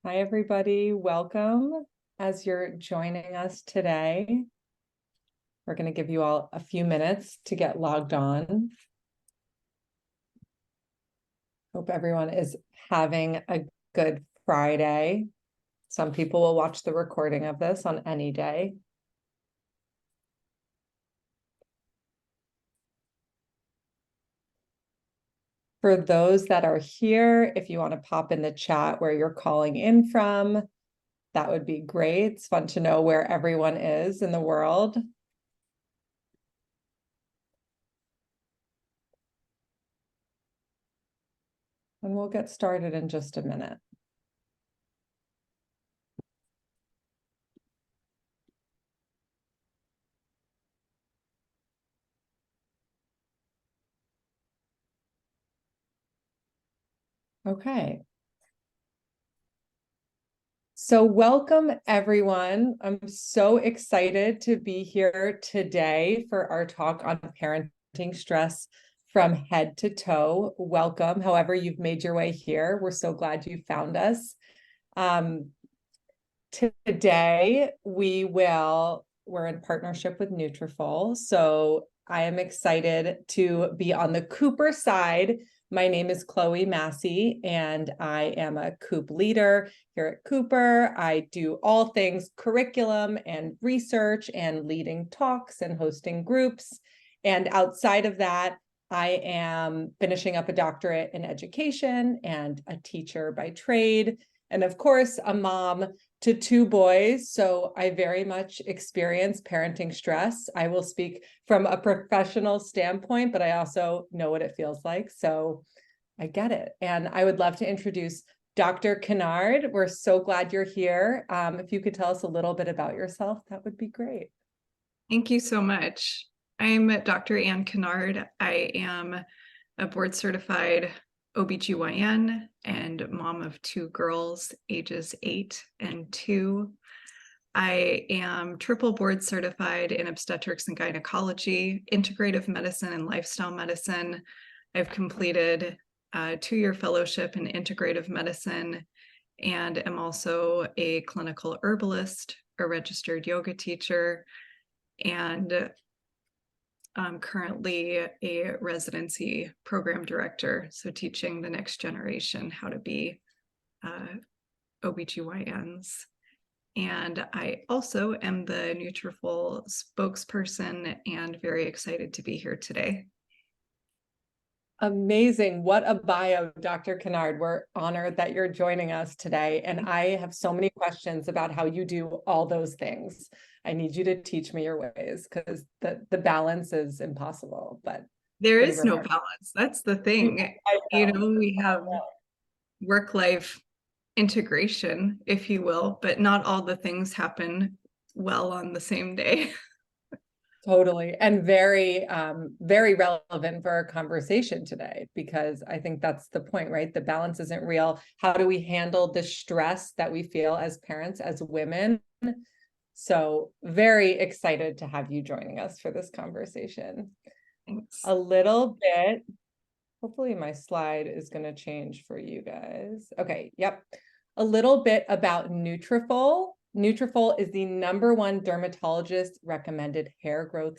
Hi, everybody. Welcome as you're joining us today. We're going to give you all a few minutes to get logged on. Hope everyone is having a good Friday. Some people will watch the recording of this on any day. For those that are here, if you want to pop in the chat where you're calling in from, that would be great. It's fun to know where everyone is in the world. And we'll get started in just a minute. Okay. So welcome, everyone. I'm so excited to be here today for our talk on parenting stress from head to toe. Welcome, however you've made your way here. We're so glad you found us. Today, we're in partnership with Nutrafol. So I am excited to be on the Cooper side. My name is Chloe Massey, and I am a Coop leader here at Cooper. I do all things curriculum and research and leading talks and hosting groups. And outside of that, I am finishing up a doctorate in education and a teacher by trade. And of course, a mom to two boys. So I very much experience parenting stress. I will speak from a professional standpoint, but I also know what it feels like. So I get it. And I would love to introduce Dr. Kennard. We're so glad you're here. If you could tell us a little bit about yourself, that would be great. Thank you so much. I'm Dr. Ann Kennard. I am a board certified OBGYN and mom of two girls, ages 8 and 2. I am triple board certified in obstetrics and gynecology, integrative medicine, and lifestyle medicine. I've completed a 2-year fellowship in integrative medicine and am also a clinical herbalist, a registered yoga teacher, and I'm currently a residency program director, so teaching the next generation how to be OBGYNs. And I also am the Nutrafol spokesperson and very excited to be here today. Amazing. What a bio, Dr. Kennard. We're honored that you're joining us today. And I have so many questions about how you do all those things. I need you to teach me your ways because the balance is impossible. But there is no balance. That's the thing. We have work-life integration, if you will, but not all the things happen well on the same day. Totally. And very, very relevant for our conversation today, because I think that's the point, right? The balance isn't real. How do we handle the stress that we feel as parents, as women? So very excited to have you joining us for this conversation. Thanks. A little bit, hopefully my slide is going to change for you guys. Okay, yep. A little bit about Nutrafol. Nutrafol is the #1 dermatologist recommended hair growth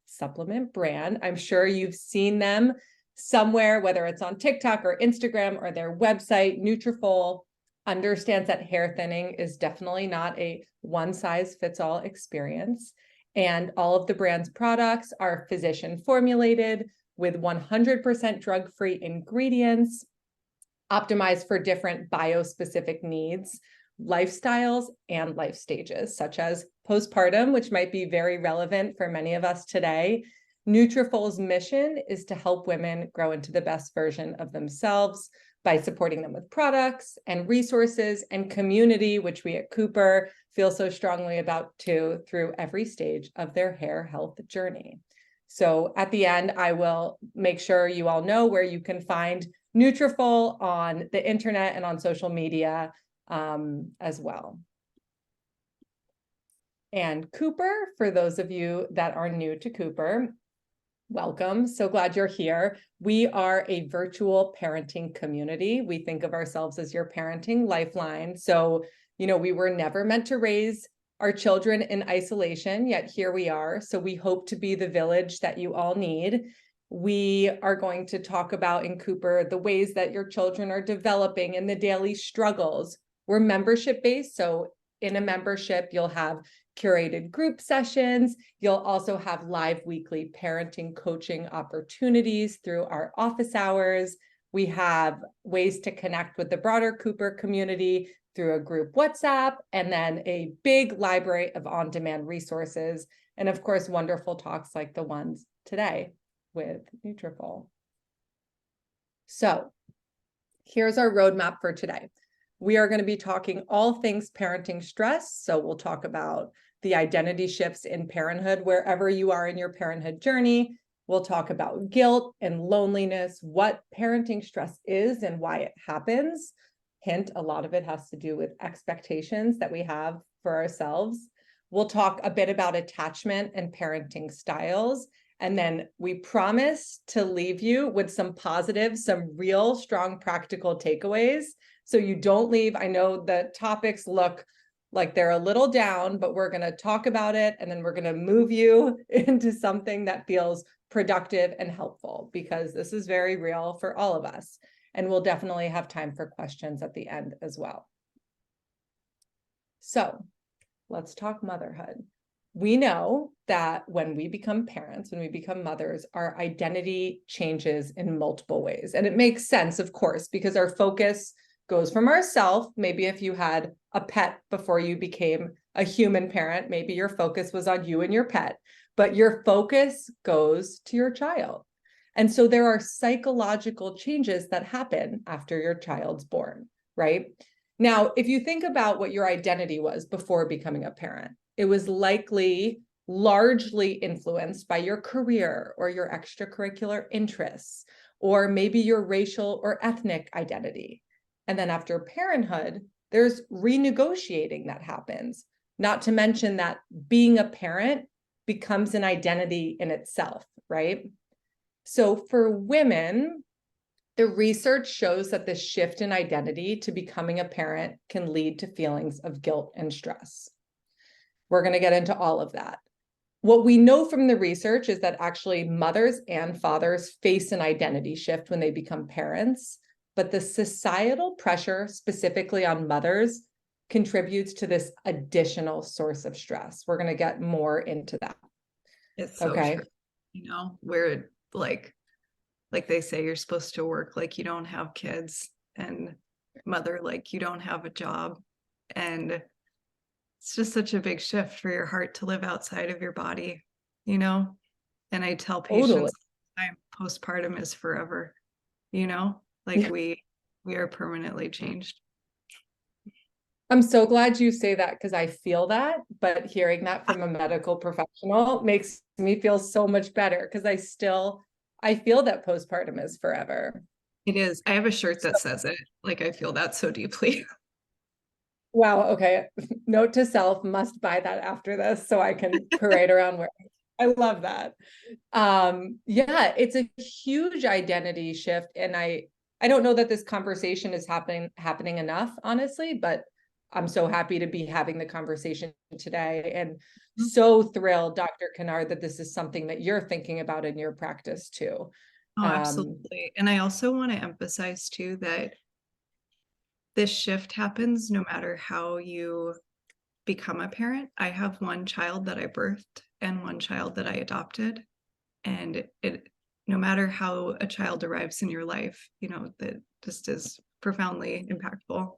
supplement brand. I'm sure you've seen them somewhere, whether it's on TikTok or Instagram or their website. Nutrafol understands that hair thinning is definitely not a one-size-fits-all experience. And all of the brand's products are physician formulated with 100% drug-free ingredients, optimized for different biospecific needs, lifestyles, and life stages, such as postpartum, which might be very relevant for many of us today. Nutrafol's mission is to help women grow into the best version of themselves by supporting them with products and resources and community, which we at Cooper feel so strongly about too, through every stage of their hair health journey. So at the end, I will make sure you all know where you can find Nutrafol on the internet and on social media as well. And Cooper, for those of you that are new to Cooper, Welcome. So glad you're here. We are a virtual parenting community. We think of ourselves as your parenting lifeline. So, we were never meant to raise our children in isolation, yet here we are. So we hope to be the village that you all need. We are going to talk about in Cooper the ways that your children are developing and the daily struggles. We're membership based. So in a membership, you'll have curated group sessions. You'll also have live weekly parenting coaching opportunities through our office hours. We have ways to connect with the broader Cooper community through a group WhatsApp, and then a big library of on-demand resources. And of course, wonderful talks like the ones today with Nutrafol. So here's our roadmap for today. We are going to be talking all things parenting stress. So we'll talk about the identity shifts in parenthood, wherever you are in your parenthood journey. We'll talk about guilt and loneliness, what parenting stress is and why it happens. Hint, a lot of it has to do with expectations that we have for ourselves. We'll talk a bit about attachment and parenting styles. And then we promise to leave you with some positive, some real strong practical takeaways. So you don't leave. I know the topics look like they're a little down, but we're going to talk about it. And then we're going to move you into something that feels productive and helpful, because this is very real for all of us. And we'll definitely have time for questions at the end as well. So let's talk motherhood. We know that when we become parents, when we become mothers, our identity changes in multiple ways. And it makes sense, of course, because our focus goes from ourself. Maybe if you had a pet before you became a human parent, maybe your focus was on you and your pet, but your focus goes to your child. And so there are psychological changes that happen after your child's born, right? Now, if you think about what your identity was before becoming a parent, it was likely largely influenced by your career or your extracurricular interests, or maybe your racial or ethnic identity. And then after parenthood, there's renegotiating that happens, not to mention that being a parent becomes an identity in itself, right? So for women, the research shows that the shift in identity to becoming a parent can lead to feelings of guilt and stress. We're going to get into all of that. What we know from the research is that actually mothers and fathers face an identity shift when they become parents, but the societal pressure specifically on mothers contributes to this additional source of stress. We're going to get more into that. It's so true. Where like they say you're supposed to work like you don't have kids, and mother like you don't have a job. And it's just such a big shift for your heart to live outside of your body, And I tell patients all the time, postpartum is forever, like Yeah. we are permanently changed. I'm so glad you say that, because I feel that, but hearing that from a medical professional makes me feel so much better, because I feel that postpartum is forever. It is. I have a shirt that says it. Like, I feel that so deeply. Wow. Okay. Note to self, must buy that after this so I can parade around wearing it. I love that. Yeah, it's a huge identity shift. And I don't know that this conversation is happening enough, honestly, but I'm so happy to be having the conversation today, and so thrilled, Dr. Kennard, that this is something that you're thinking about in your practice too. Oh, absolutely. And I also want to emphasize too that this shift happens no matter how you become a parent. I have one child that I birthed and one child that I adopted. And no matter how a child arrives in your life, that just is profoundly impactful.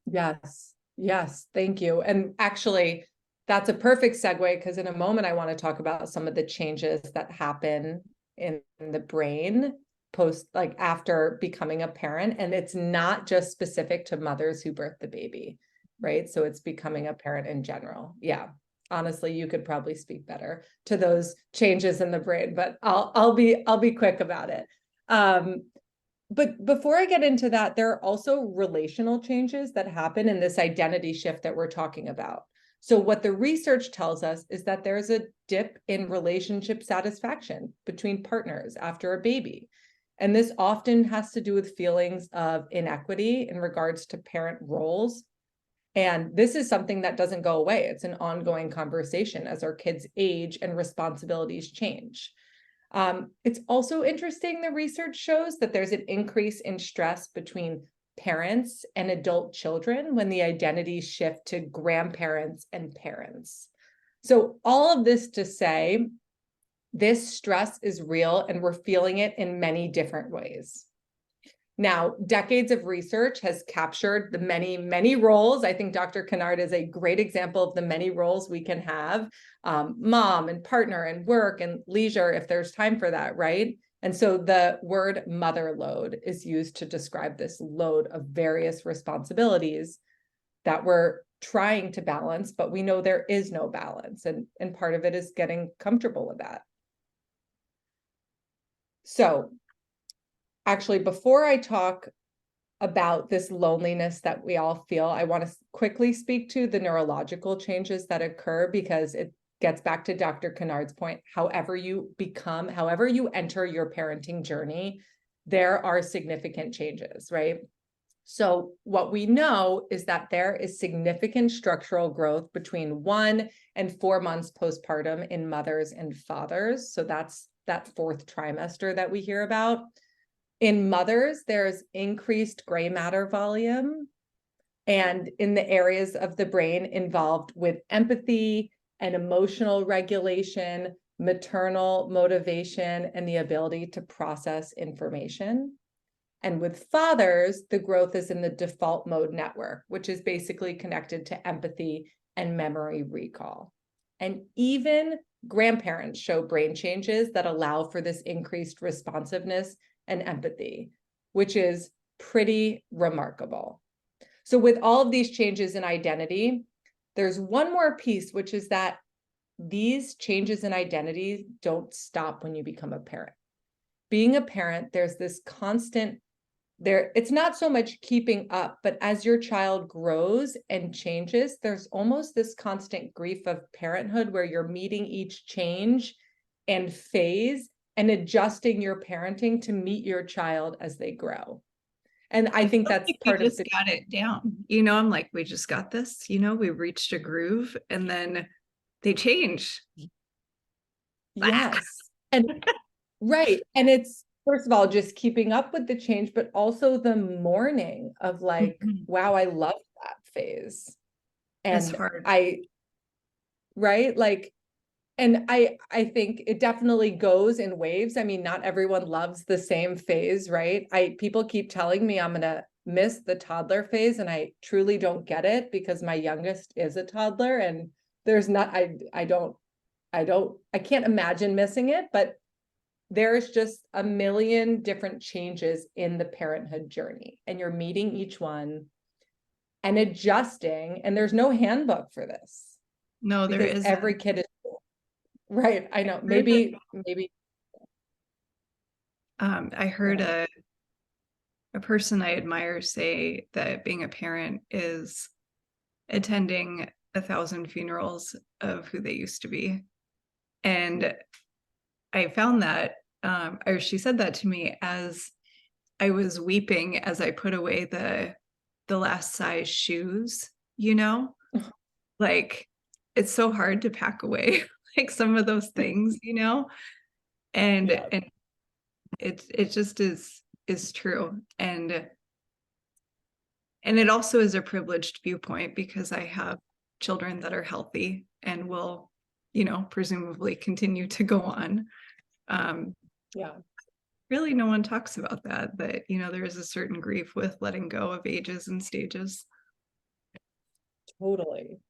Yes. Yes. Thank you. And actually, that's a perfect segue, because in a moment, I want to talk about some of the changes that happen in the brain after becoming a parent. And it's not just specific to mothers who birth the baby, right? So it's becoming a parent in general. Yeah. Honestly, you could probably speak better to those changes in the brain, but I'll be quick about it. But before I get into that, there are also relational changes that happen in this identity shift that we're talking about. So what the research tells us is that there's a dip in relationship satisfaction between partners after a baby. And this often has to do with feelings of inequity in regards to parent roles. And this is something that doesn't go away. It's an ongoing conversation as our kids age and responsibilities change. It's also interesting, the research shows that there's an increase in stress between parents and adult children when the identities shift to grandparents and parents. So all of this to say, this stress is real and we're feeling it in many different ways. Now, decades of research has captured the many, many roles. I think Dr. Kennard is a great example of the many roles we can have, mom and partner and work and leisure if there's time for that, right? And so the word mother load is used to describe this load of various responsibilities that we're trying to balance, but we know there is no balance. And part of it is getting comfortable with that. So actually, before I talk about this loneliness that we all feel, I want to quickly speak to the neurological changes that occur, because it gets back to Dr. Kennard's point. However you enter your parenting journey, there are significant changes, right? So what we know is that there is significant structural growth between 1 and 4 months postpartum in mothers and fathers. So that's that 4th trimester that we hear about. In mothers, there's increased gray matter volume, and in the areas of the brain involved with empathy and emotional regulation, maternal motivation, and the ability to process information. And with fathers, the growth is in the default mode network, which is basically connected to empathy and memory recall. And even grandparents show brain changes that allow for this increased responsiveness and empathy, which is pretty remarkable. So with all of these changes in identity, there's one more piece, which is that these changes in identity don't stop when you become a parent. Being a parent, there's this constant it's not so much keeping up, but as your child grows and changes, there's almost this constant grief of parenthood where you're meeting each change and phase and adjusting your parenting to meet your child as they grow. And I think that's like part we of just got it down. I'm like, we just got this, we reached a groove, and then they change. Yes. And right. And it's, first of all, just keeping up with the change, but also the mourning of like, wow, I love that phase. It's And hard. right? Like, and I think it definitely goes in waves. I mean, not everyone loves the same phase, right? People keep telling me I'm gonna miss the toddler phase, and I truly don't get it, because my youngest is a toddler, and there's not, I can't imagine missing it, but there's just a million different changes in the parenthood journey, and you're meeting each one and adjusting, and there's no handbook for this. No, there because isn't. every kid is right. I know. Maybe. I heard a person I admire say that being a parent is attending 1,000 funerals of who they used to be. And I found that, or she said that to me as I was weeping as I put away the last size shoes, like it's so hard to pack away like some of those things, and Yeah. and it just is true. And it also is a privileged viewpoint, because I have children that are healthy and will, presumably continue to go on. Yeah. Really, no one talks about that there is a certain grief with letting go of ages and stages. Totally.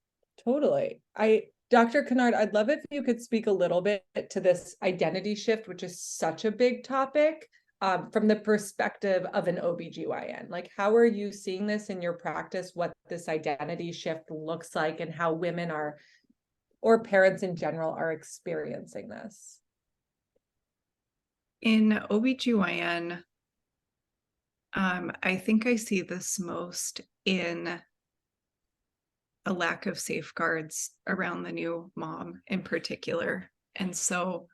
Dr. Kennard, I'd love if you could speak a little bit to this identity shift, which is such a big topic, from the perspective of an OBGYN. Like, how are you seeing this in your practice, what this identity shift looks like, and how women are, or parents in general, are experiencing this? In OBGYN, I think I see this most in a lack of safeguards around the new mom in particular. And so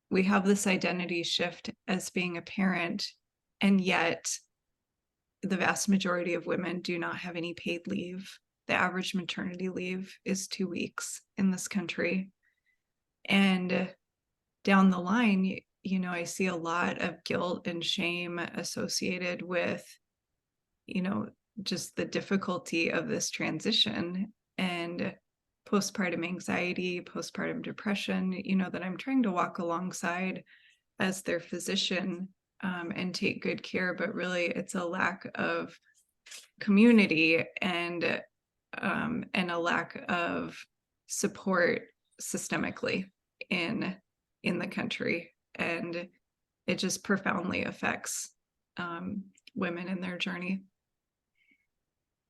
we have this identity shift as being a parent, and yet the vast majority of women do not have any paid leave. The average maternity leave is 2 weeks in this country. And down the line, I see a lot of guilt and shame associated with, just the difficulty of this transition, and postpartum anxiety, postpartum depression, that I'm trying to walk alongside as their physician, and take good care. But really, it's a lack of community and a lack of support systemically in the country, and it just profoundly affects women in their journey.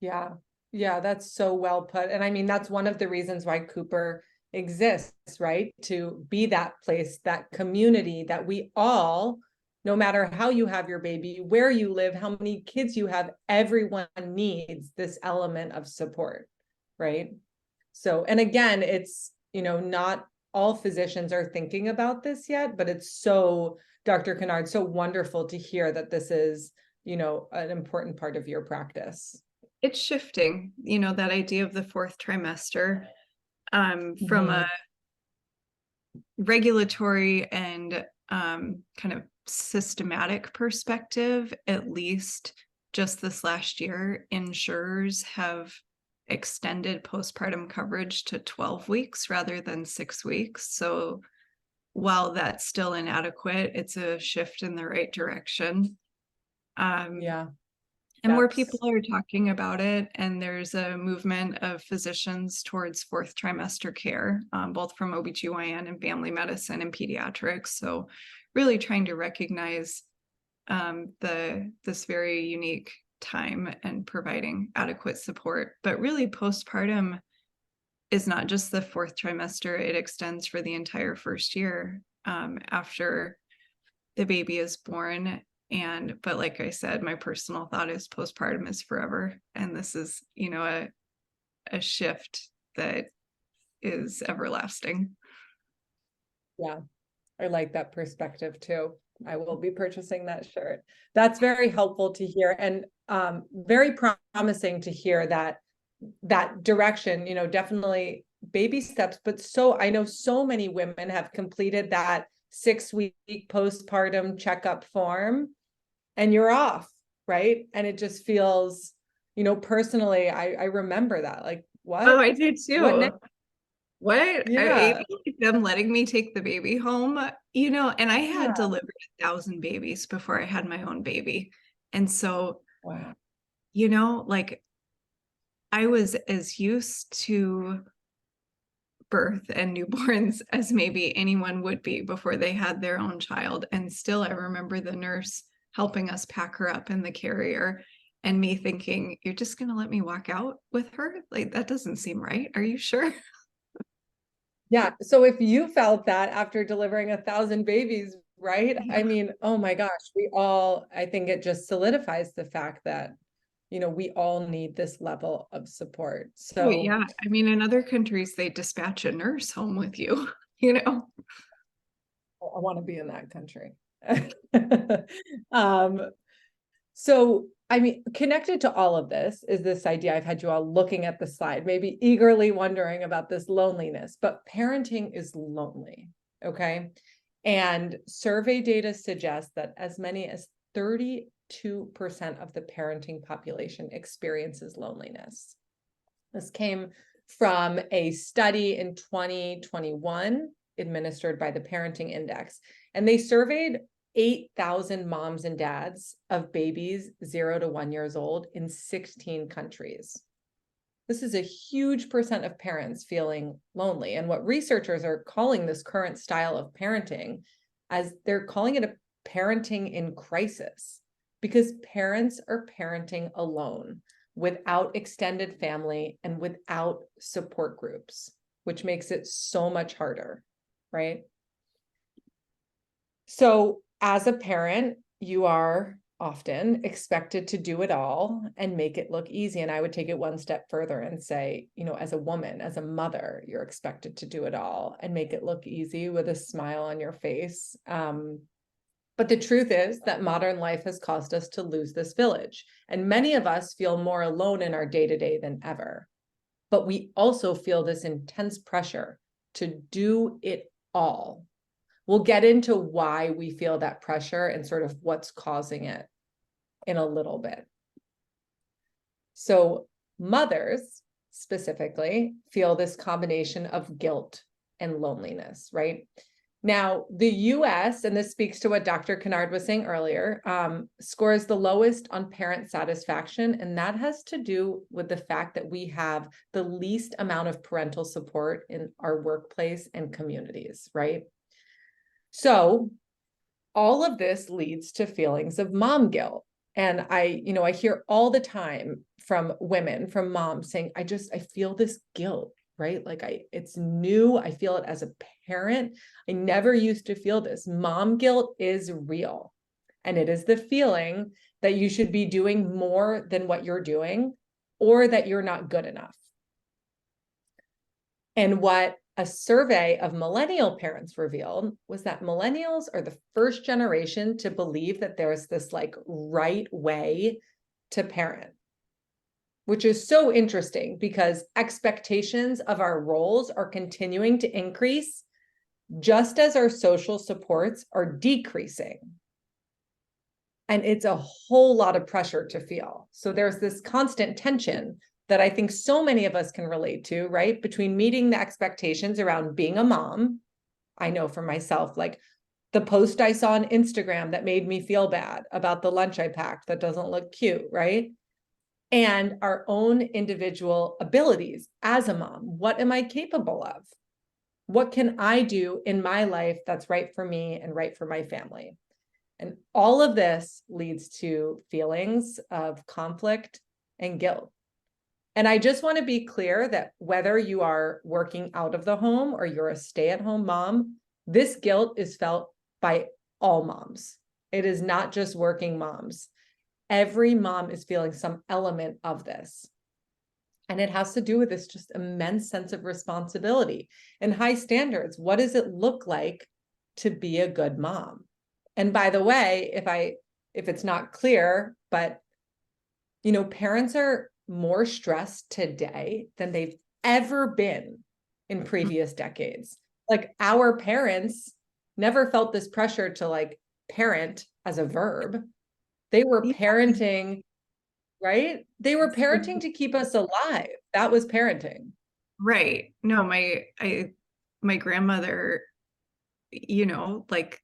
Yeah, that's so well put. And I mean, that's one of the reasons why Cooper exists, right? To be that place, that community that we all, no matter how you have your baby, where you live, how many kids you have, everyone needs this element of support, right? So, and again, it's, not all physicians are thinking about this yet, but it's so, Dr. Kennard, so wonderful to hear that this is, an important part of your practice. It's shifting, that idea of the fourth trimester, from a regulatory and kind of systematic perspective. At least just this last year, insurers have extended postpartum coverage to 12 weeks rather than 6 weeks. So while that's still inadequate, it's a shift in the right direction. And more people are talking about it, and there's a movement of physicians towards fourth trimester care, both from OBGYN and family medicine and pediatrics. So really trying to recognize this very unique time and providing adequate support. But really, postpartum is not just the fourth trimester, it extends for the entire first year after the baby is born. But like I said, my personal thought is postpartum is forever. And this is, a shift that is everlasting. Yeah, I like that perspective too. I will be purchasing that shirt. That's very helpful to hear, and very promising to hear that direction, definitely baby steps. But I know so many women have completed that 6-week postpartum checkup form, and you're off, right? And it just feels, personally, I remember that, like, what? Oh, I did too. What? Yeah. Them letting me take the baby home, and I had delivered 1,000 babies before I had my own baby. And so, wow, like, I was as used to birth and newborns as maybe anyone would be before they had their own child. And still, I remember the nurse helping us pack her up in the carrier, and me thinking, you're just going to let me walk out with her? Like, that doesn't seem right. Are you sure? Yeah. So if you felt that after delivering 1,000 babies, right? Yeah. I mean, oh my gosh, I think it just solidifies the fact that, we all need this level of support. So yeah, I mean, in other countries, they dispatch a nurse home with you, I want to be in that country. So, I mean, connected to all of this is this idea. I've had you all looking at the slide, maybe eagerly wondering about this loneliness, but parenting is lonely, okay? And survey data suggests that as many as 32% of the parenting population experiences loneliness. This came from a study in 2021 administered by the Parenting Index, and they surveyed 8,000 moms and dads of babies 0 to 1 years old in 16 countries. This is a huge percent of parents feeling lonely. And what researchers are calling this current style of parenting, as they're calling it a parenting in crisis, because parents are parenting alone, without extended family and without support groups, which makes it so much harder, right? So as a parent, you are often expected to do it all and make it look easy. And I would take it one step further and say, as a woman, as a mother, you're expected to do it all and make it look easy with a smile on your face. But the truth is that modern life has caused us to lose this village. And many of us feel more alone in our day-to-day than ever. But we also feel this intense pressure to do it all. We'll get into why we feel that pressure and sort of what's causing it in a little bit. So mothers specifically feel this combination of guilt and loneliness, right? Now, the US, and this speaks to what Dr. Kennard was saying earlier, scores the lowest on parent satisfaction. And that has to do with the fact that we have the least amount of parental support in our workplace and communities, right? So all of this leads to feelings of mom guilt. And I hear all the time from women, from moms saying, I feel this guilt, right? Like it's new. I feel it as a parent. I never used to feel this. Mom guilt is real. And it is the feeling that you should be doing more than what you're doing, or that you're not good enough. And what a survey of millennial parents revealed was that millennials are the first generation to believe that there's this like right way to parent, which is so interesting because expectations of our roles are continuing to increase just as our social supports are decreasing. And it's a whole lot of pressure to feel. So there's this constant tension that I think so many of us can relate to, right? Between meeting the expectations around being a mom. I know for myself, like the post I saw on Instagram that made me feel bad about the lunch I packed that doesn't look cute, right? And our own individual abilities as a mom. What am I capable of? What can I do in my life that's right for me and right for my family? And all of this leads to feelings of conflict and guilt. And I just want to be clear that whether you are working out of the home or you're a stay-at-home mom, this guilt is felt by all moms. It is not just working moms. Every mom is feeling some element of this. And it has to do with this just immense sense of responsibility and high standards. What does it look like to be a good mom? And by the way, if it's not clear, but parents are more stressed today than they've ever been in previous decades. Like our parents never felt this pressure to like parent as a verb. They were parenting, right? They were parenting to keep us alive. That was parenting. Right. No, my grandmother, like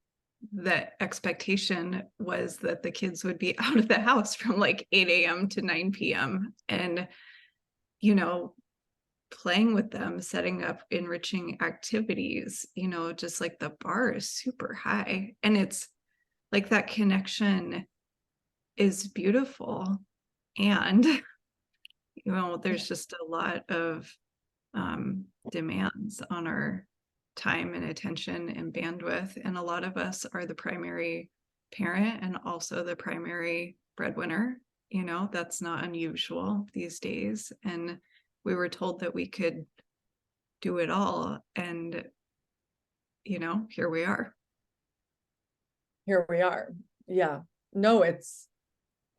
the expectation was that the kids would be out of the house from like 8 a.m. to 9 p.m. and, playing with them, setting up enriching activities, just like the bar is super high. And it's like that connection is beautiful. And, there's just a lot of demands on our time and attention and bandwidth. And a lot of us are the primary parent and also the primary breadwinner. That's not unusual these days. And we were told that we could do it all. And, here we are. Here we are. Yeah. No,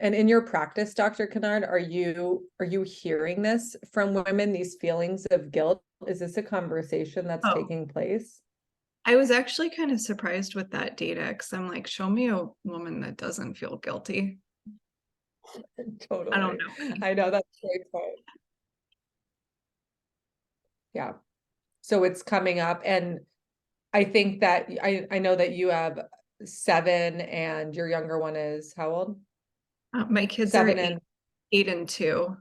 and in your practice, Dr. Kennard, are you hearing this from women, these feelings of guilt? Is this a conversation that's taking place? I was actually kind of surprised with that data because I'm like, show me a woman that doesn't feel guilty. Totally. I don't know. I know that's very fun. Yeah. So it's coming up. And I think that I know that you have 7 and your younger one is how old? My kids 7 are and 8 and 2.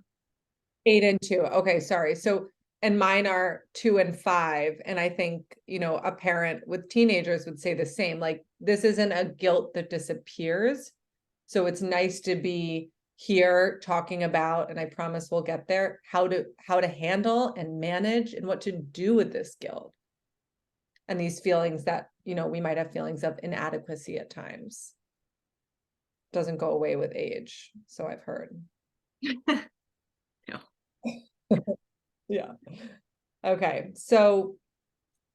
8 and 2. Okay, sorry. So, and mine are 2 and 5. And I think, a parent with teenagers would say the same. Like, this isn't a guilt that disappears. So it's nice to be here talking about, and I promise we'll get there, how to handle and manage and what to do with this guilt. And these feelings that, we might have feelings of inadequacy at times. doesn't go away with age. So I've heard. No. Yeah. Okay. So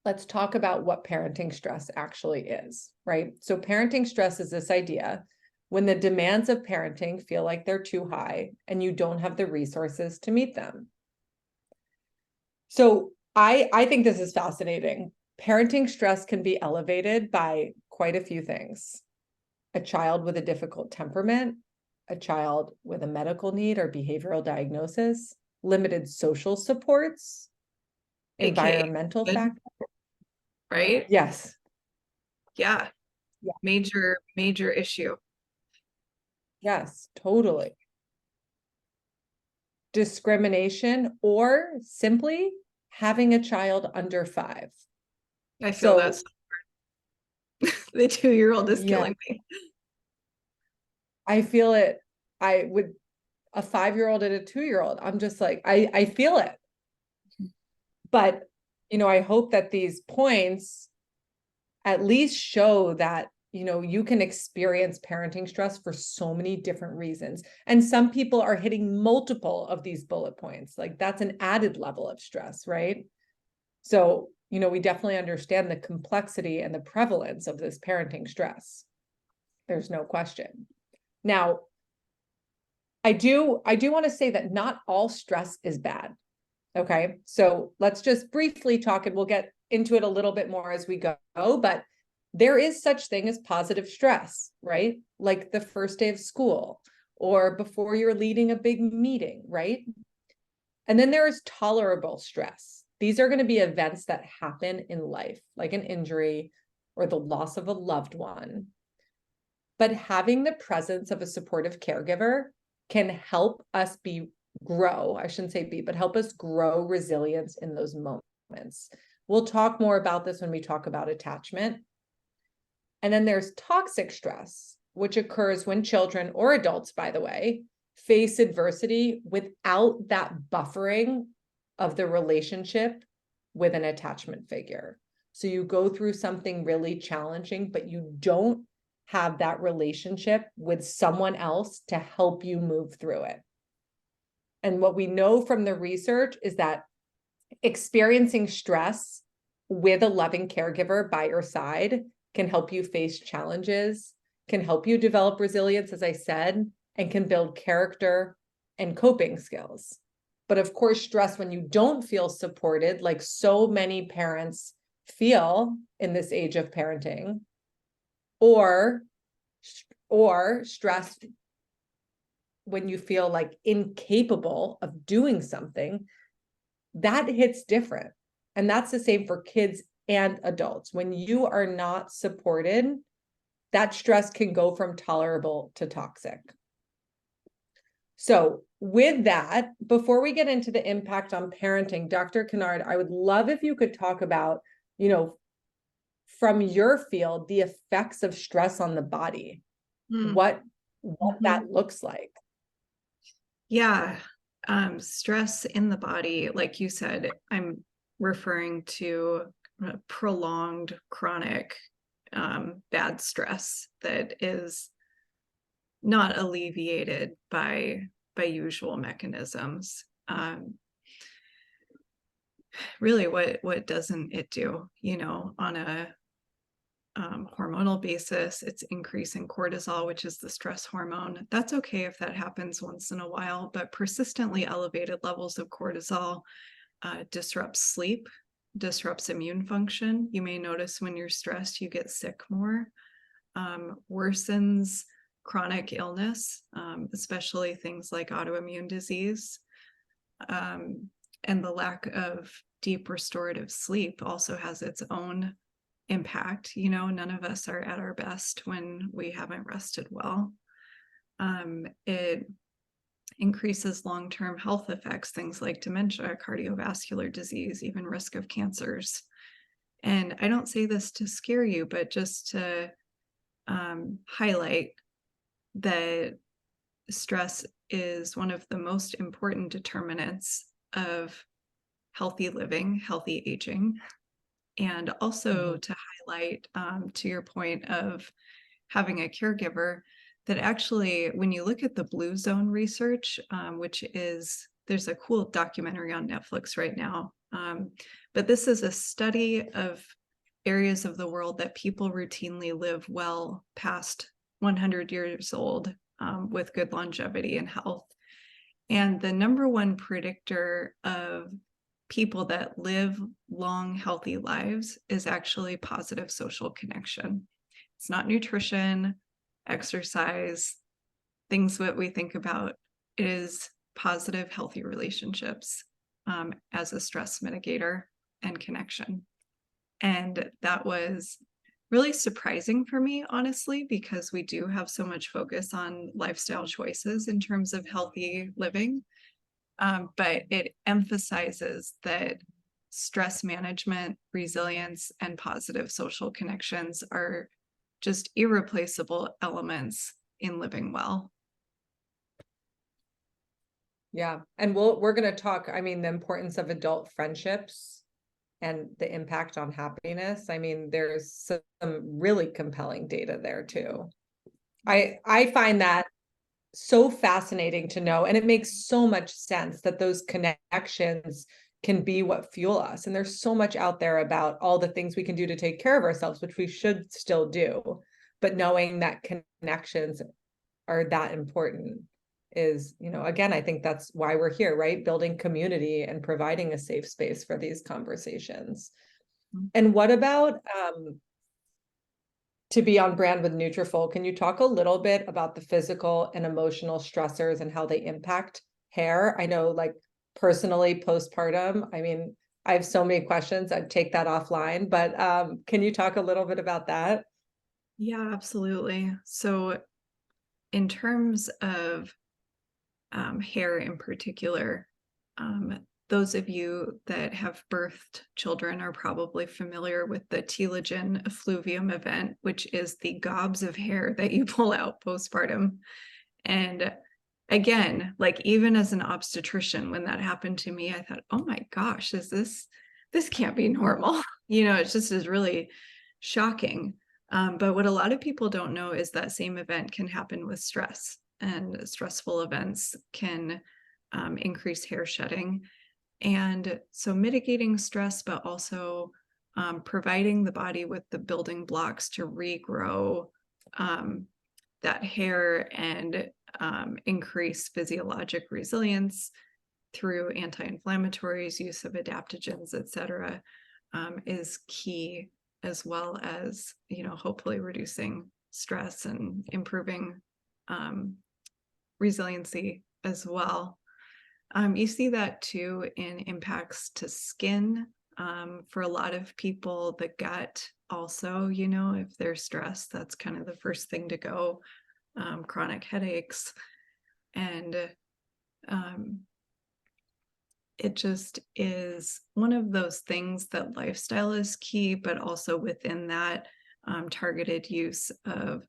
let's talk about what parenting stress actually is, right? So parenting stress is this idea when the demands of parenting feel like they're too high and you don't have the resources to meet them. So I think this is fascinating. Parenting stress can be elevated by quite a few things. A child with a difficult temperament, a child with a medical need or behavioral diagnosis, limited social supports, AKA, environmental factors. right? Yes. Yeah. Yeah. Major issue. Yes, totally. Discrimination or simply having a child under 5. I feel So, that's the 2-year-old is yeah, killing me. I feel it. I would a 5-year-old and a 2-year-old. I'm just like, I feel it. But, I hope that these points at least show that, you can experience parenting stress for so many different reasons. And some people are hitting multiple of these bullet points. Like that's an added level of stress, right? So, we definitely understand the complexity and the prevalence of this parenting stress. There's no question. Now, I do want to say that not all stress is bad. Okay. So let's just briefly talk and we'll get into it a little bit more as we go, but there is such thing as positive stress, right? Like the first day of school or before you're leading a big meeting, right? And then there is tolerable stress. These are going to be events that happen in life, like an injury or the loss of a loved one. But having the presence of a supportive caregiver can help us grow, I shouldn't say but help us grow resilience in those moments. We'll talk more about this when we talk about attachment. And then there's toxic stress, which occurs when children or adults, by the way, face adversity without that buffering of the relationship with an attachment figure. So you go through something really challenging, but you don't have that relationship with someone else to help you move through it. And what we know from the research is that experiencing stress with a loving caregiver by your side can help you face challenges, can help you develop resilience, as I said, and can build character and coping skills. But of course, stress when you don't feel supported, like so many parents feel in this age of parenting, or stress when you feel like incapable of doing something, that hits different. And that's the same for kids and adults. When you are not supported, that stress can go from tolerable to toxic. So with that, before we get into the impact on parenting, Dr. Kennard, I would love if you could talk about, from your field, the effects of stress on the body, what that looks like. Yeah. Stress in the body, like you said, I'm referring to prolonged chronic bad stress that is not alleviated by usual mechanisms. Really, what doesn't it do? On a hormonal basis, it's increasing cortisol, which is the stress hormone. That's okay if that happens once in a while, but persistently elevated levels of cortisol disrupts sleep, disrupts immune function. You may notice when you're stressed, you get sick more, worsens chronic illness, especially things like autoimmune disease. And the lack of deep restorative sleep also has its own impact. None of us are at our best when we haven't rested well. It increases long-term health effects, things like dementia, cardiovascular disease, even risk of cancers. And I don't say this to scare you, but just to highlight that stress is one of the most important determinants of healthy living, healthy aging. And also to highlight, to your point of having a caregiver, that actually, when you look at the blue zone research, there's a cool documentary on Netflix right now. But this is a study of areas of the world that people routinely live well past 100 years old, with good longevity and health. And the number one predictor of people that live long, healthy lives is actually positive social connection. It's not nutrition, exercise, things that we think about. It is positive, healthy relationships, as a stress mitigator and connection. And that was really surprising for me, honestly, because we do have so much focus on lifestyle choices in terms of healthy living. But it emphasizes that stress management, resilience, and positive social connections are just irreplaceable elements in living well. Yeah. And we're going to talk, I mean, the importance of adult friendships and the impact on happiness. I mean, there's some really compelling data there too. I find that so fascinating to know, and it makes so much sense that those connections can be what fuel us. And there's so much out there about all the things we can do to take care of ourselves, which we should still do. But knowing that connections are that important is, again, I think that's why we're here, right? Building community and providing a safe space for these conversations. And what about to be on brand with Nutrafol, can you talk a little bit about the physical and emotional stressors and how they impact hair? I know, like, personally, postpartum, I mean, I have so many questions. I'd take that offline, but can you talk a little bit about that? Yeah, absolutely. So in terms of hair in particular, those of you that have birthed children are probably familiar with the telogen effluvium event, which is the gobs of hair that you pull out postpartum. And again, like, even as an obstetrician, when that happened to me, I thought, oh my gosh, this can't be normal. It just is really shocking. But what a lot of people don't know is that same event can happen with stress, and stressful events can increase hair shedding. And so mitigating stress, but also providing the body with the building blocks to regrow that hair and increase physiologic resilience through anti-inflammatories, use of adaptogens, etc., is key, as well as, hopefully reducing stress and improving resiliency as well. You see that too in impacts to skin. For a lot of people, the gut also, if they're stressed, that's kind of the first thing to go. Chronic headaches. And it just is one of those things that lifestyle is key, but also within that, targeted use of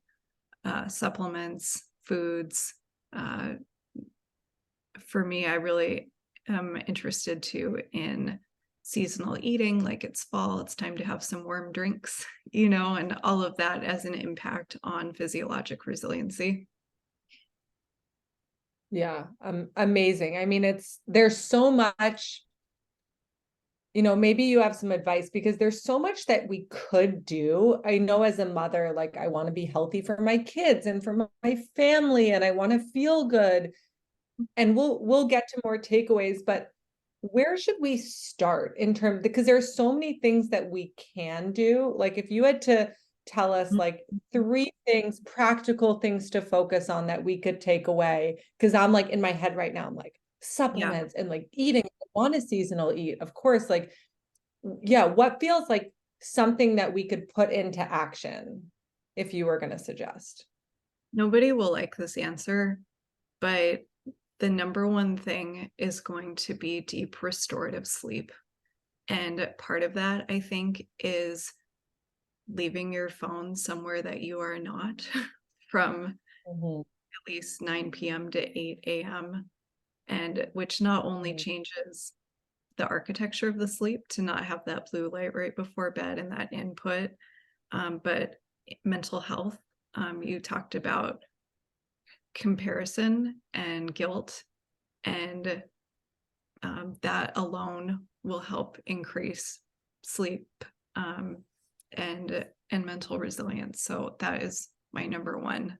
supplements, foods. For me, I really am interested too in seasonal eating, like it's fall, it's time to have some warm drinks, and all of that as an impact on physiologic resiliency. Yeah, amazing. I mean, there's so much, maybe you have some advice, because there's so much that we could do. I know as a mother, like, I want to be healthy for my kids and for my family, and I want to feel good. And we'll get to more takeaways, but where should we start because there's so many things that we can do. Like, if you had to tell us like 3 things, practical things to focus on that we could take away, because I'm like, in my head right now, I'm like, supplements and like eating, I want a seasonal eat, of course. Like, yeah, what feels like something that we could put into action if you were going to suggest? Nobody will like this answer, but the number one thing is going to be deep restorative sleep. And part of that, I think, is leaving your phone somewhere that you are not from at least 9 p.m. to 8 a.m. And which not only changes the architecture of the sleep to not have that blue light right before bed and that input, but mental health. You talked about comparison and guilt, and that alone will help increase sleep and mental resilience. So that is my number one.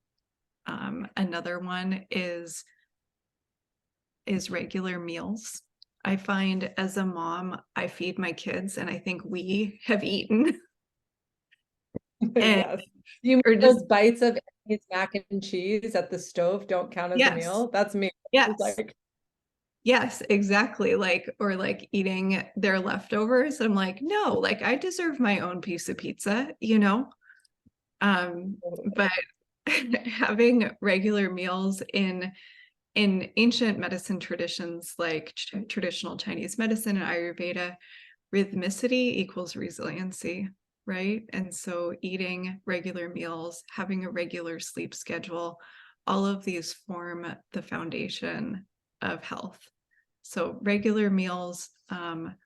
Another one is regular meals. I find as a mom, I feed my kids, and I think we have eaten. Yes. You mean Or those just bites of Annie's mac and cheese at the stove don't count as a yes, meal? That's me. yes, Like, yes, exactly. Like, or like eating their leftovers. I'm like, no, like I deserve my own piece of pizza, you know? But having regular meals in ancient medicine traditions like traditional Chinese medicine and Ayurveda, rhythmicity equals resiliency, right? And so eating regular meals, having a regular sleep schedule, all of these form the foundation of health. So regular meals, and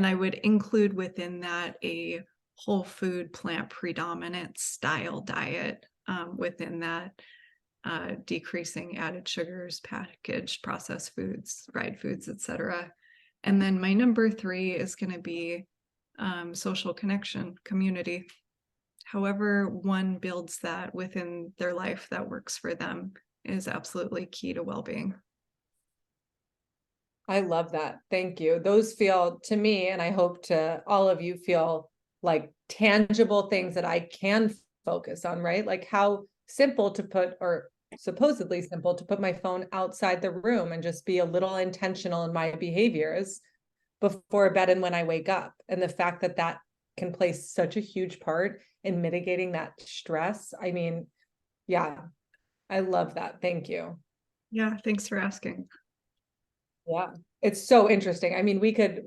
I would include within that a whole food, plant predominant style diet within that, decreasing added sugars, packaged processed foods, fried foods, etc. And then my number 3 is going to be social connection, community. However one builds that within their life that works for them is absolutely key to well-being. I love that. Thank you. Those feel to me, and I hope to all of you, feel like tangible things that I can focus on, right? Like how simple to put, or supposedly simple to put my phone outside the room and just be a little intentional in my behaviors before bed and when I wake up. And the fact that that can play such a huge part in mitigating that stress. I mean, yeah, I love that. Thank you. Yeah, thanks for asking. Yeah, it's so interesting. I mean, we could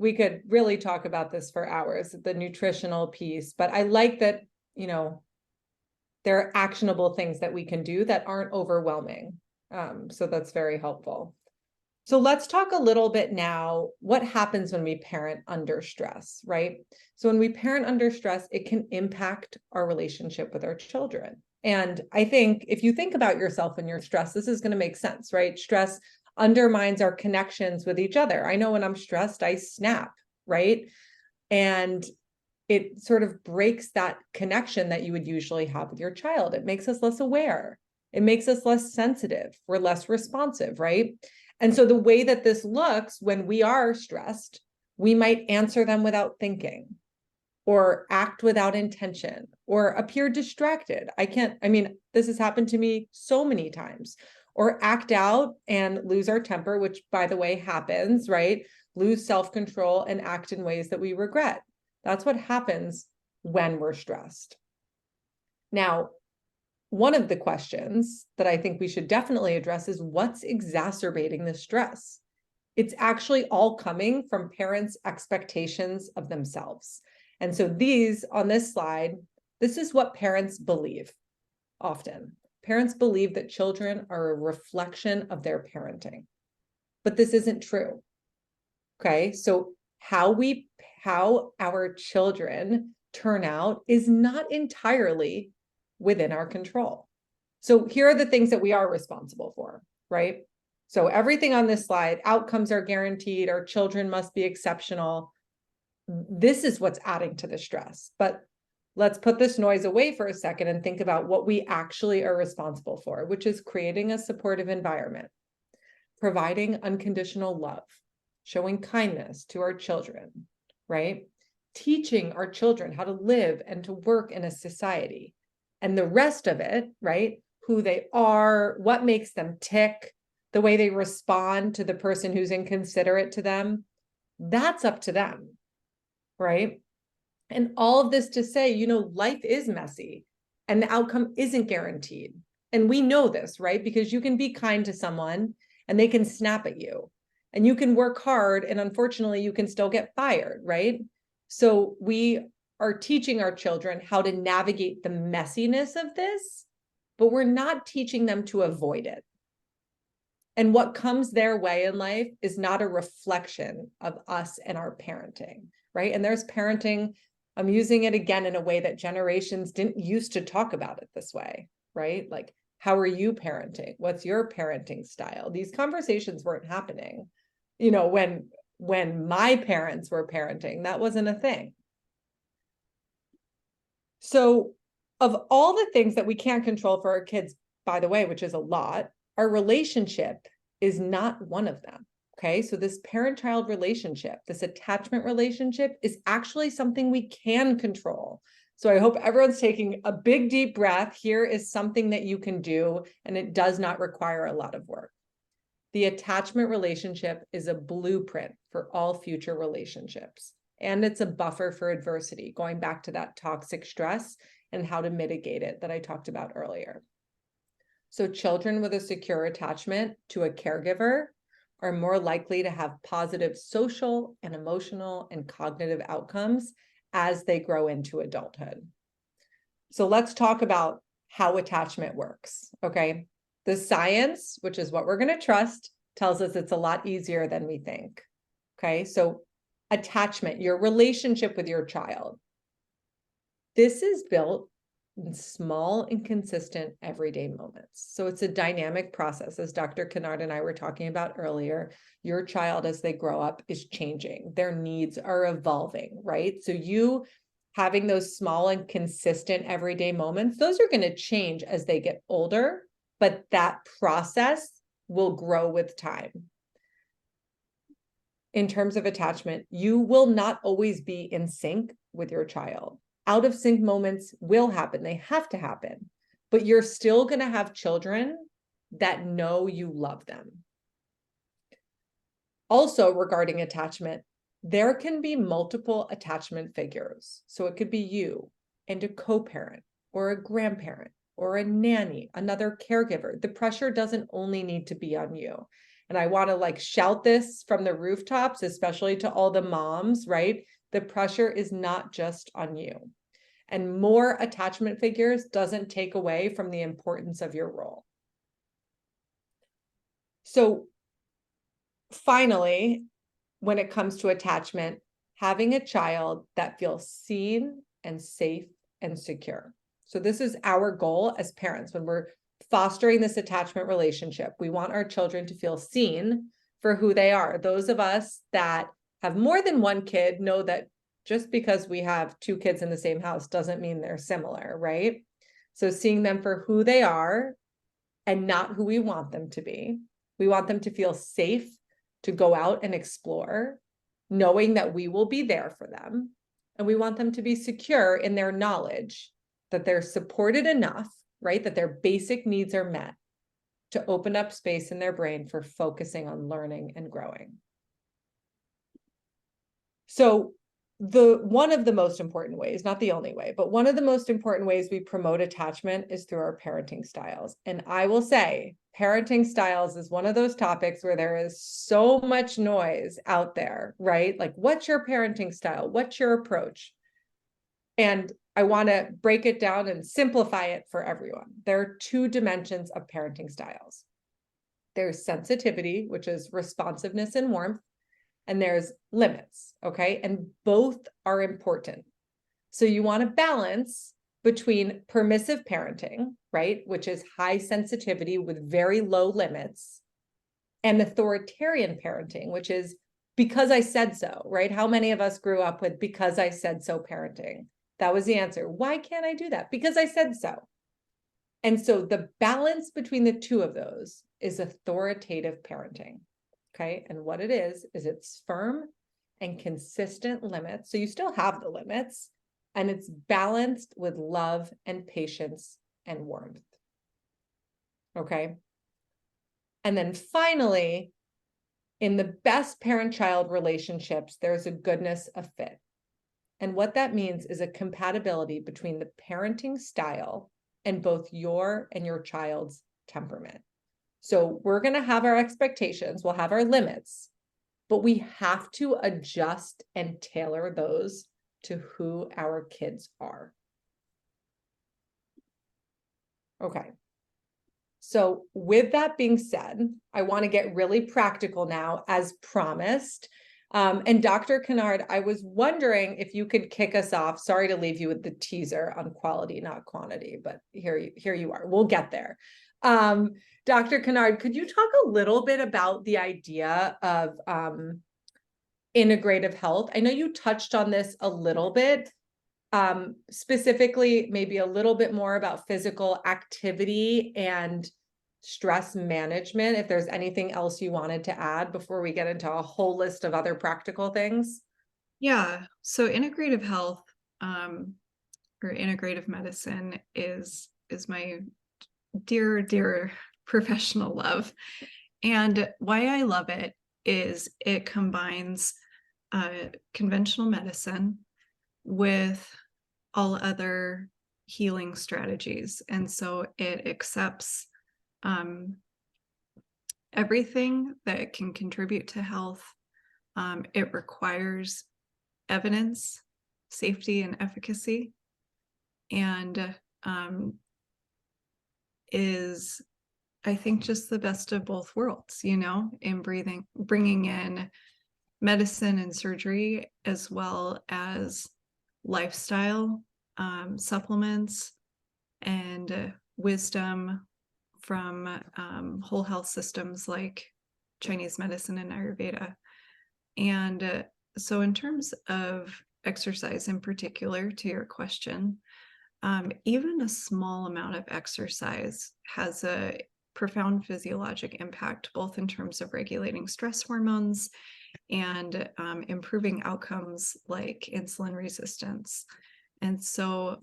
really talk about this for hours, the nutritional piece, but I like that, you know, there are actionable things that we can do that aren't overwhelming. So that's very helpful. So let's talk a little bit now, what happens when we parent under stress, right? So when we parent under stress, it can impact our relationship with our children. And I think if you think about yourself and your stress, this is going to make sense, right? Stress undermines our connections with each other. I know when I'm stressed, I snap, right? And it sort of breaks that connection that you would usually have with your child. It makes us less aware. It makes us less sensitive. We're less responsive, right? And so the way that this looks when we are stressed, we might answer them without thinking, or act without intention, or appear distracted. I mean, this has happened to me so many times. Or act out and lose our temper, which by the way happens, right? Lose self-control and act in ways that we regret. That's what happens when we're stressed. Now, one of the questions that I think we should definitely address is what's exacerbating the stress? It's actually all coming from parents' expectations of themselves. And so these on this slide, this is what parents believe often. Parents believe that children are a reflection of their parenting, but this isn't true. Okay, so how our children turn out is not entirely within our control. So here are the things that we are responsible for, right? So everything on this slide, outcomes are guaranteed, our children must be exceptional. This is what's adding to the stress. But let's put this noise away for a second and think about what we actually are responsible for, which is creating a supportive environment, providing unconditional love, showing kindness to our children, right? Teaching our children how to live and to work in a society. And the rest of it, right? Who they are, what makes them tick, the way they respond to the person who's inconsiderate to them, that's up to them, right? And all of this to say, you know, life is messy and the outcome isn't guaranteed. And we know this, right? Because you can be kind to someone and they can snap at you, and you can work hard and unfortunately you can still get fired, right? So we are teaching our children how to navigate the messiness of this, but we're not teaching them to avoid it. And what comes their way in life is not a reflection of us and our parenting, right? And there's parenting, I'm using it again in a way that generations didn't used to talk about it this way, right? Like How are you parenting? What's your parenting style? These conversations weren't happening, you know, when my parents were parenting, that wasn't a thing. So of all the things that we can't control for our kids, by the way, which is a lot, our relationship is not one of them. Okay, so this parent-child relationship, this attachment relationship is actually something we can control. So I hope everyone's taking a big, deep breath. Here is something that you can do, and it does not require a lot of work. The attachment relationship is a blueprint for all future relationships. And it's a buffer for adversity, going back to that toxic stress and how to mitigate it that I talked about earlier. So children with a secure attachment to a caregiver are more likely to have positive social and emotional and cognitive outcomes as they grow into adulthood. So let's talk about how attachment works, okay? The science, which is what we're going to trust, tells us it's a lot easier than we think, okay? So attachment, your relationship with your child, this is built in small and consistent everyday moments. So it's a dynamic process, as Dr. Kennard and I were talking about earlier. Your child, as they grow up, is changing. Their needs are evolving, right? So you having those small and consistent everyday moments, those are going to change as they get older, but that process will grow with time. In terms of attachment, you will not always be in sync with your child. Out of sync moments will happen. They have to happen, but you're still going to have children that know you love them. Also, regarding attachment, there can be multiple attachment figures. So it could be you and a co-parent or a grandparent or a nanny, another caregiver. The pressure doesn't only need to be on you. And I want to like shout this from the rooftops, especially to all the moms, right? The pressure is not just on you. And more attachment figures doesn't take away from the importance of your role. So finally, when it comes to attachment, having a child that feels seen and safe and secure. So this is our goal as parents when we're fostering this attachment relationship. We want our children to feel seen for who they are. Those of us that have more than one kid know that just because we have two kids in the same house doesn't mean they're similar, right? So seeing them for who they are and not who we want them to be. We want them to feel safe to go out and explore, knowing that we will be there for them. And we want them to be secure in their knowledge that they're supported enough, right? That their basic needs are met to open up space in their brain for focusing on learning and growing. So one of the most important ways, not the only way, but one of the most important ways we promote attachment is through our parenting styles. And I will say parenting styles is one of those topics where there is so much noise out there, right? Like, what's your parenting style? What's your approach? And I want to break it down and simplify it for everyone. There are two dimensions of parenting styles. There's sensitivity, which is responsiveness and warmth, and there's limits, okay? And both are important. So you want to balance between permissive parenting, right, which is high sensitivity with very low limits, and authoritarian parenting, which is because I said so, right? How many of us grew up with because I said so parenting? That was the answer. Why can't I do that? Because I said so. And so the balance between the two of those is authoritative parenting. Okay. And what it is it's firm and consistent limits. So you still have the limits, and it's balanced with love and patience and warmth. Okay. And then finally, in the best parent-child relationships, there's a goodness of fit. And what that means is a compatibility between the parenting style and both your and your child's temperament. So we're going to have our expectations, we'll have our limits, but we have to adjust and tailor those to who our kids are. Okay. So with that being said, I want to get really practical now, as promised. And Dr. Kennard, I was wondering if you could kick us off. Sorry to leave you with the teaser on quality, not quantity, but here you are. We'll get there. Dr. Kennard, could you talk a little bit about the idea of integrative health? I know you touched on this a little bit, specifically maybe a little bit more about physical activity and stress management, if there's anything else you wanted to add before we get into a whole list of other practical things. Yeah, so integrative health or integrative medicine is my dear professional love. And why I love it is it combines conventional medicine with all other healing strategies. And so it accepts everything that can contribute to health. It requires evidence, safety, and efficacy, and is, I think, just the best of both worlds, in bringing in medicine and surgery, as well as lifestyle supplements and wisdom from whole health systems like Chinese medicine and Ayurveda. And so in terms of exercise in particular, to your question, even a small amount of exercise has a profound physiologic impact, both in terms of regulating stress hormones and improving outcomes like insulin resistance. And so,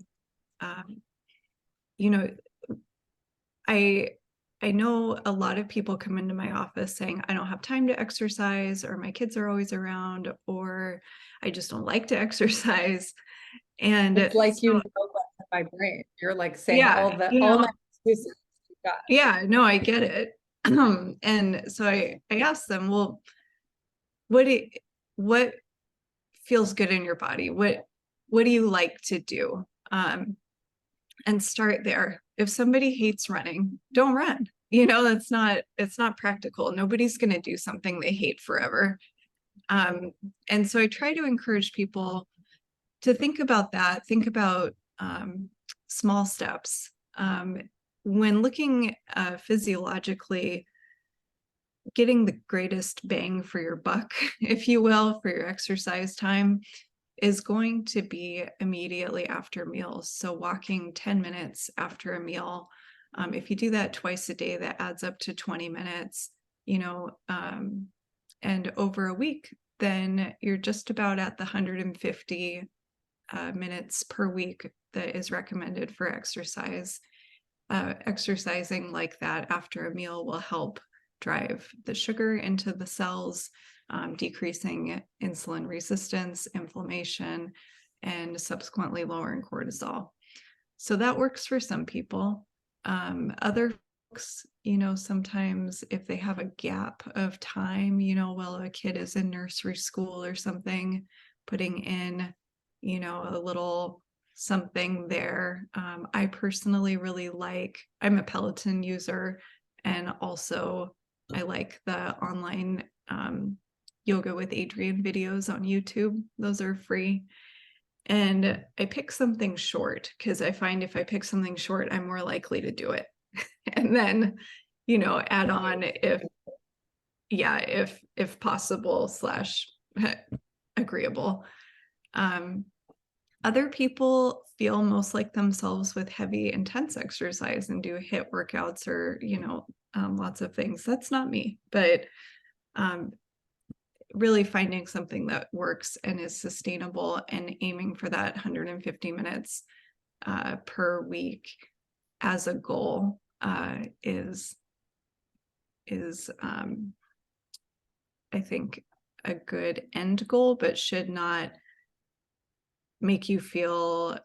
I know a lot of people come into my office saying, I don't have time to exercise, or my kids are always around, or I just don't like to exercise. And It's like, so, my brain. You're like saying yeah, all my excuses. yeah, no, I get it. And so I asked them, well, what feels good in your body? What do you like to do? And start there. If somebody hates running, don't run. It's not practical. Nobody's going to do something they hate forever. And so I try to encourage people to think about that, think about small steps. When looking physiologically, getting the greatest bang for your buck, if you will, for your exercise time is going to be immediately after meals. So walking 10 minutes after a meal, if you do that twice a day, that adds up to 20 minutes, and over a week, then you're just about at the 150 minutes per week that is recommended for exercise. Exercising like that after a meal will help drive the sugar into the cells, decreasing insulin resistance, inflammation, and subsequently lowering cortisol. So that works for some people. Other folks, sometimes if they have a gap of time, while a kid is in nursery school or something, putting in, a little something there. I personally really I'm a Peloton user, and also I like the online Yoga with Adriene videos on YouTube. Those are free. And I pick something short because I find if I pick something short, I'm more likely to do it. And then, add on if possible / agreeable. Other people feel most like themselves with heavy, intense exercise and do HIIT workouts or, lots of things. That's not me, but really finding something that works and is sustainable and aiming for that 150 minutes per week as a goal is I think a good end goal, but should not make you feel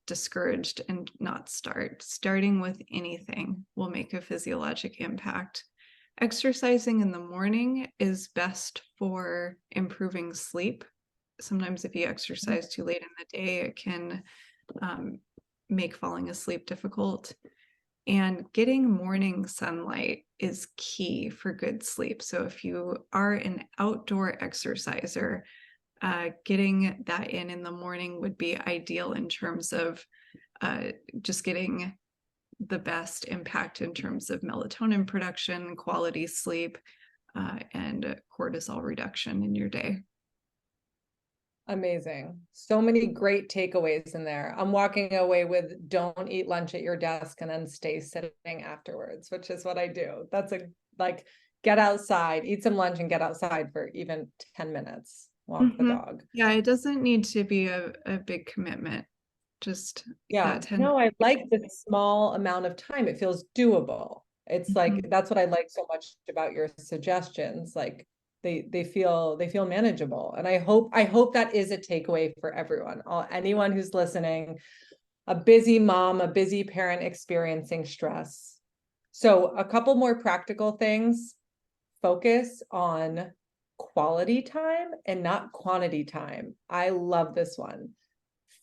discouraged and not start. Starting with anything will make a physiologic impact. Exercising in the morning is best for improving sleep. Sometimes if you exercise too late in the day, it can make falling asleep difficult. And getting morning sunlight is key for good sleep. So if you are an outdoor exerciser, getting that in the morning would be ideal in terms of just getting the best impact in terms of melatonin production, quality sleep, and cortisol reduction in your day. Amazing. So many great takeaways in there. I'm walking away with don't eat lunch at your desk and then stay sitting afterwards, which is what I do. That's like get outside, eat some lunch and get outside for even 10 minutes. Walk the dog. Yeah, it doesn't need to be a big commitment. Just Yeah, that 10. no, I like the small amount of time. It feels doable. It's like that's what I like so much about your suggestions. Like they feel manageable. And I hope that is a takeaway for everyone. Anyone who's listening, a busy mom, a busy parent experiencing stress. So a couple more practical things. Focus on quality time and not quantity time. I love this one.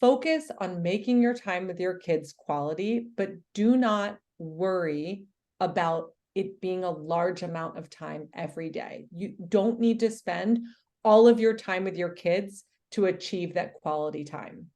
Focus on making your time with your kids quality, but do not worry about it being a large amount of time every day. You don't need to spend all of your time with your kids to achieve that quality time.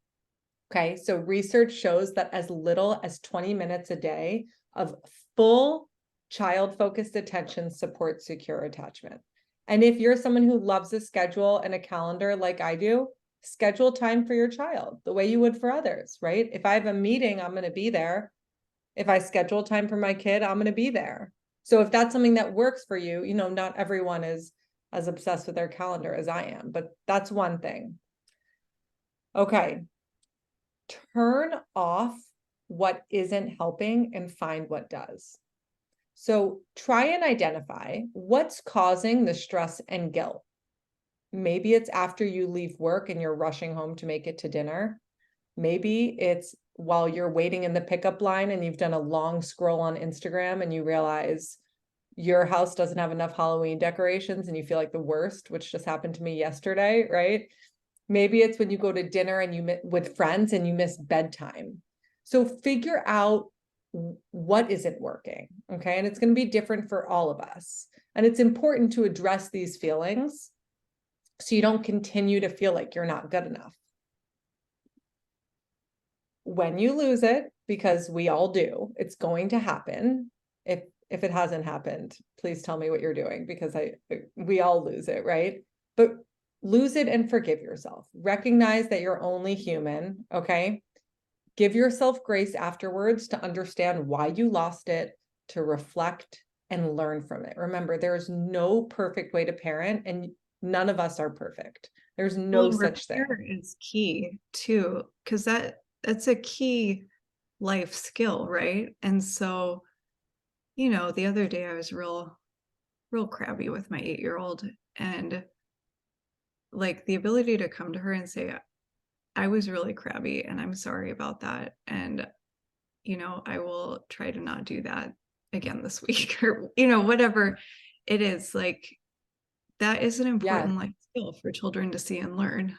Okay, so research shows that as little as 20 minutes a day of full child-focused attention supports secure attachment. And if you're someone who loves a schedule and a calendar like I do, schedule time for your child the way you would for others, right? If I have a meeting, I'm going to be there. If I schedule time for my kid, I'm going to be there. So if that's something that works for you, not everyone is as obsessed with their calendar as I am, but that's one thing. Okay. Turn off what isn't helping and find what does. So try and identify what's causing the stress and guilt. Maybe it's after you leave work and you're rushing home to make it to dinner. Maybe it's while you're waiting in the pickup line and you've done a long scroll on Instagram and you realize your house doesn't have enough Halloween decorations and you feel like the worst, which just happened to me yesterday, right? Maybe it's when you go to dinner and with friends and you miss bedtime. So figure out what isn't working, okay? And it's going to be different for all of us. And it's important to address these feelings so you don't continue to feel like you're not good enough. When you lose it, because we all do, it's going to happen. If it hasn't happened, please tell me what you're doing, because we all lose it, right? But lose it and forgive yourself. Recognize that you're only human, okay? Give yourself grace afterwards to understand why you lost it, to reflect and learn from it. Remember, there's no perfect way to parent, and none of us are perfect. There's no such thing. Repair is key too, because that's a key life skill, right? And so, the other day I was real crabby with my 8-year-old, and like the ability to come to her and say, I was really crabby and I'm sorry about that. And, I will try to not do that again this week, or, whatever it is, like that is an important life skill for children to see and learn.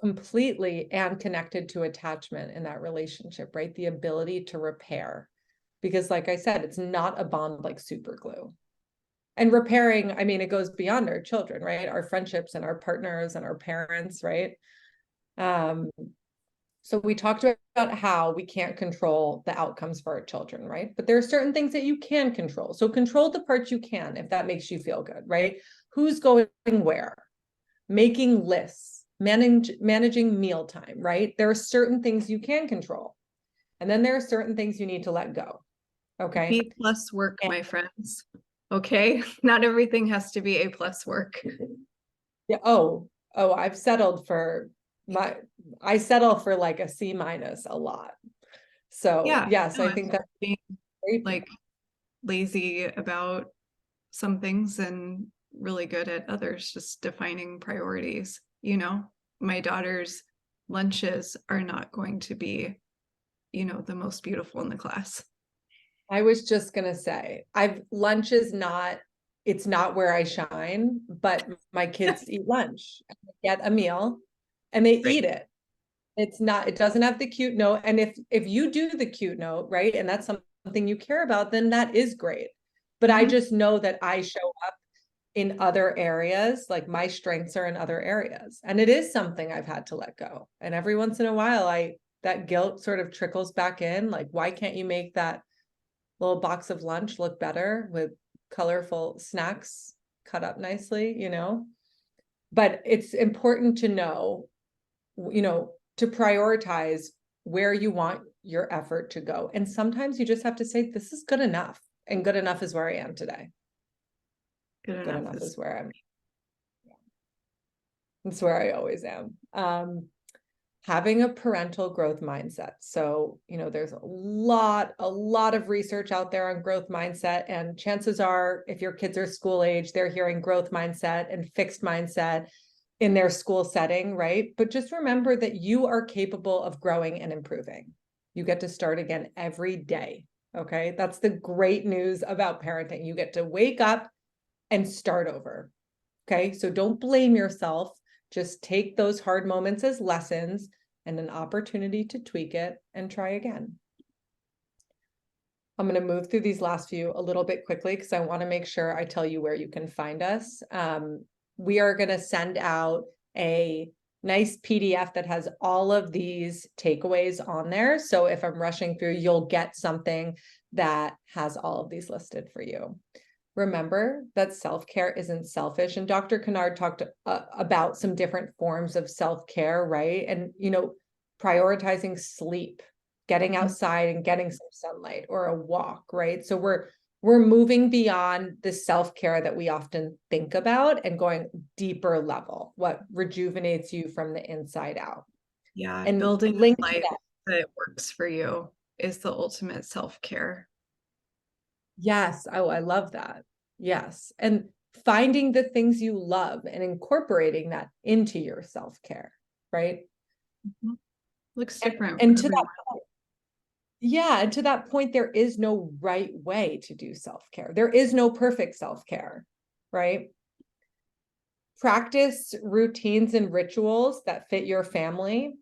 Completely, and connected to attachment in that relationship, right? The ability to repair. Because like I said, it's not a bond like super glue. And repairing, I mean, it goes beyond our children, right? Our friendships and our partners and our parents, right? So we talked about how we can't control the outcomes for our children, right? But there are certain things that you can control. So control the parts you can, if that makes you feel good, right? Who's going where? Making lists, managing mealtime, right? There are certain things you can control. And then there are certain things you need to let go. Okay. B+ work, my friends. Okay. Not everything has to be A+ work. Yeah. Oh, I've settled for I settle for like a C- a lot. So Yeah, yes, no, I think that's being great. like lazy about some things and really good at others, just defining priorities. My daughter's lunches are not going to be, the most beautiful in the class. I was just gonna say, lunch is not, it's not where I shine, but my kids eat lunch, get a meal, and they eat it. It's not, it doesn't have the cute note. And if you do the cute note, right, and that's something you care about, then that is great. But I just know that I show up in other areas, like my strengths are in other areas. And it is something I've had to let go. And every once in a while, that guilt sort of trickles back in. Like, why can't you make that little box of lunch look better with colorful snacks cut up nicely, you know? But it's important to know, you know, to prioritize where you want your effort to go. And sometimes you just have to say, this is good enough. And good enough is where I am today. Good Good enough enough is is where I'm. It's where I always am. Having a parental growth mindset. So, you know, there's a lot of research out there on growth mindset, and chances are if your kids are school age, they're hearing growth mindset and fixed mindset in their school setting, right? But just remember that you are capable of growing and improving. You get to start again every day. Okay. That's the great news about parenting. You get to wake up and start over. Okay. So don't blame yourself. Just take those hard moments as lessons and an opportunity to tweak it and try again. I'm going to move through these last few a little bit quickly because I want to make sure I tell you where you can find us. We are going to send out a nice PDF that has all of these takeaways on there. So if I'm rushing through, you'll get something that has all of these listed for you. Remember that self-care isn't selfish. And Dr. Kennard talked about some different forms of self-care, right? And, you know, prioritizing sleep, getting outside and getting some sunlight or a walk, right? So we're moving beyond the self-care that we often think about and going deeper level, what rejuvenates you from the inside out. Yeah, And building link a life that works for you is the ultimate self-care. Yes. Oh, I love that. Yes. And finding the things you love and incorporating that into your self-care, right? Looks different And for to that everyone. point, yeah, and to that point, there is no right way to do self-care. There is no perfect self-care, right? Practice routines and rituals that fit your family,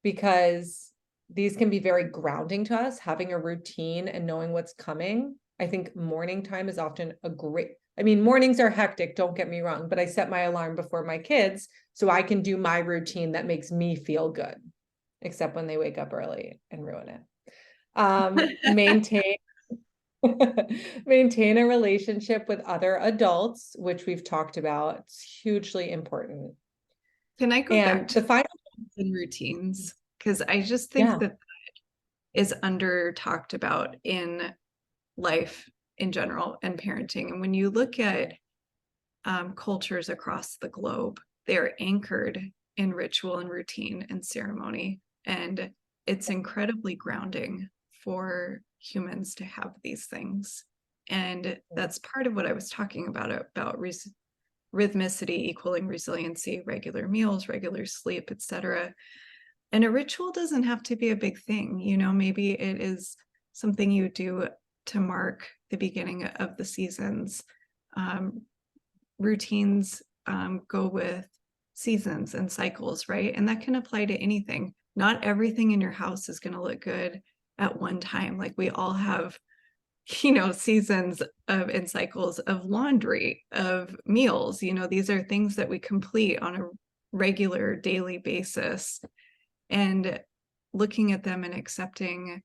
because these can be very grounding to us, having a routine and knowing what's coming. I think morning time is often a great, I mean, mornings are hectic, don't get me wrong, but I set my alarm before my kids so I can do my routine that makes me feel good, except when they wake up early and ruin it. Maintain maintain a relationship with other adults, which we've talked about. It's hugely important. Can I go back And to the final, routines? Because I just think yeah, that is under talked about in life in general and parenting. And when you look at cultures across the globe, they're anchored in ritual and routine and ceremony. And it's incredibly grounding for humans to have these things. And that's part of what I was talking about rhythmicity equaling resiliency, regular meals, regular sleep, etc. And a ritual doesn't have to be a big thing. You know, maybe it is something you do to mark the beginning of the seasons. Routines go with seasons and cycles, right? And that can apply to anything. Not everything in your house is going to look good at one time. Like we all have, you know, seasons of and cycles of laundry, of meals. You know, these are things that we complete on a regular daily basis. And looking at them and accepting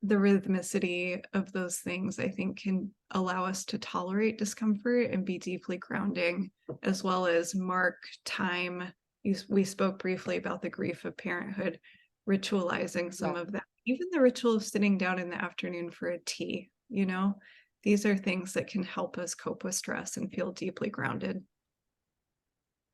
the rhythmicity of those things, I think, can allow us to tolerate discomfort and be deeply grounding, as well as mark time. We spoke briefly about the grief of parenthood, ritualizing some of that. Even the ritual of sitting down in the afternoon for a tea, you know, these are things that can help us cope with stress and feel deeply grounded.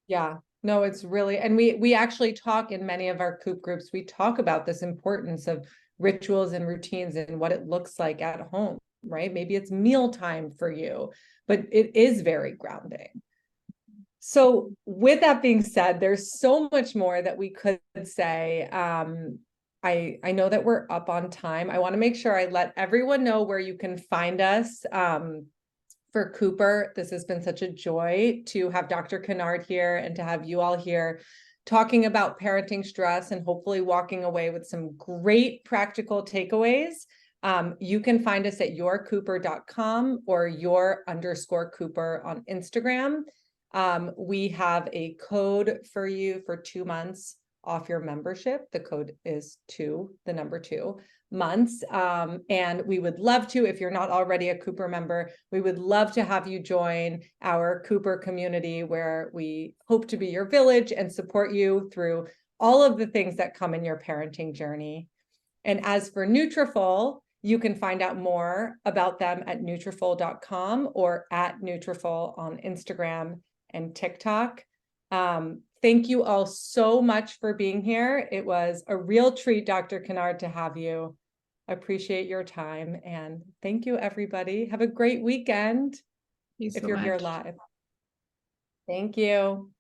yeah, no, it's really, and we actually talk in many of our Coop groups, we talk about this importance of rituals and routines and what it looks like at home, right? Maybe it's mealtime for you, but it is very grounding. So with that being said, there's so much more that we could say. I know that we're up on time. I want to make sure I let everyone know where you can find us. For Cooper, this has been such a joy to have Dr. Kennard here and to have you all here talking about parenting stress and hopefully walking away with some great practical takeaways. You can find us at yourcooper.com or your_Cooper on Instagram. We have a code for you for 2 months off your membership. The code is 2, the number 2 months. And we would love to, if you're not already a Cooper member, we would love to have you join our Cooper community, where we hope to be your village and support you through all of the things that come in your parenting journey. And as for Nutrafol, you can find out more about them at Nutrafol.com or at Nutrafol on Instagram and TikTok. Thank you all so much for being here. It was a real treat, Dr. Kennard, to have you. Appreciate your time, and thank you, everybody. Have a great weekend Thank you if so you're here much. live. Thank you.